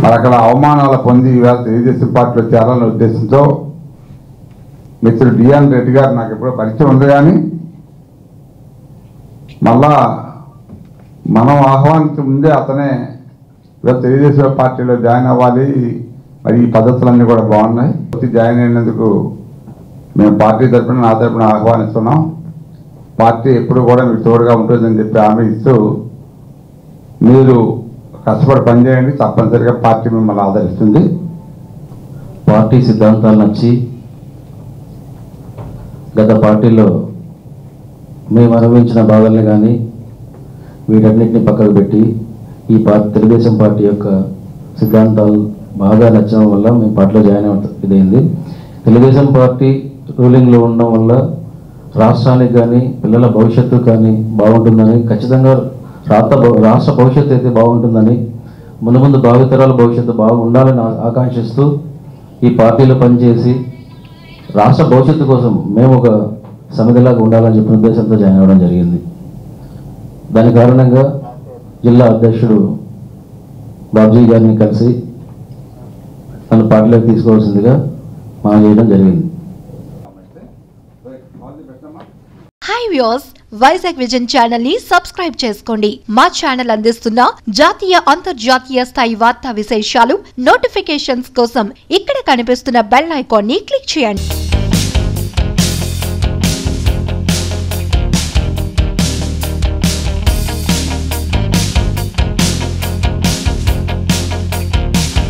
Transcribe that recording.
మరి అక్కడ అవమానాలు పొంది ఇవాళ తెలుగుదేశం పార్టీలో చేరాలనే ఉద్దేశంతో మిత్రుడు డిఎన్ రెడ్డి గారు నాకు ఎప్పుడో పరిచయం ఉంది, కానీ మళ్ళా మనం ఆహ్వానించే ముందే అతనే ఇవాళ తెలుగుదేశం పార్టీలో జాయిన్ అవ్వాలి, మరి ఈ పద్ధతులన్నీ కూడా బాగున్నాయి, జాయిన్ అయినందుకు మేము పార్టీ తరఫున నా తరఫున ఆహ్వానిస్తున్నాం, పార్టీ ఎప్పుడు కూడా మీకు తోడుగా ఉంటుందని చెప్పి హామీ ఇస్తూ మీరు కష్టపడి పనిచేయండి, తప్పనిసరిగా పార్టీ మిమ్మల్ని ఆదరిస్తుంది. పార్టీ సిద్ధాంతాలు నచ్చి గత పార్టీలో మేము అనుభవించిన బాధల్ని కానీ వీటన్నిటిని పక్కకు పెట్టి ఈ తెలుగుదేశం పార్టీ యొక్క సిద్ధాంతాలు బాగా నచ్చడం వల్ల మేము పార్టీలో జాయిన్ ఇదైంది. తెలుగుదేశం పార్టీ రూలింగ్లో ఉండడం వల్ల రాష్ట్రానికి కానీ పిల్లల భవిష్యత్తు కానీ బాగుంటుందని, ఖచ్చితంగా రాష్ట్ర భవిష్యత్తు అయితే బాగుంటుందని, ముందు భావితరాల భవిష్యత్తు బాగుండాలని ఆకాంక్షిస్తూ ఈ పార్టీలో పనిచేసి రాష్ట్ర భవిష్యత్తు కోసం మేము ఒక సమితిలాగా ఉండాలని చెప్పిన ఉద్దేశంతో జాయిన్ అవ్వడం జరిగింది. దాని కారణంగా జిల్లా అధ్యక్షుడు బాబ్జీ గారిని కలిసి తన పార్టీలోకి తీసుకోవాల్సిందిగా మనం చేయడం జరిగింది. Hi viewers, Vizag vision channel ని సబ్స్క్రైబ్ చేసుకోండి. మా ఛానల్ అందిస్తున్న జాతీయ అంతర్జాతీయ స్థాయి వార్తా విశేషాలు నోటిఫికేషన్స్ కోసం ఇక్కడ కనిపిస్తున్న బెల్ ఐకాన్ ని క్లిక్ చేయండి.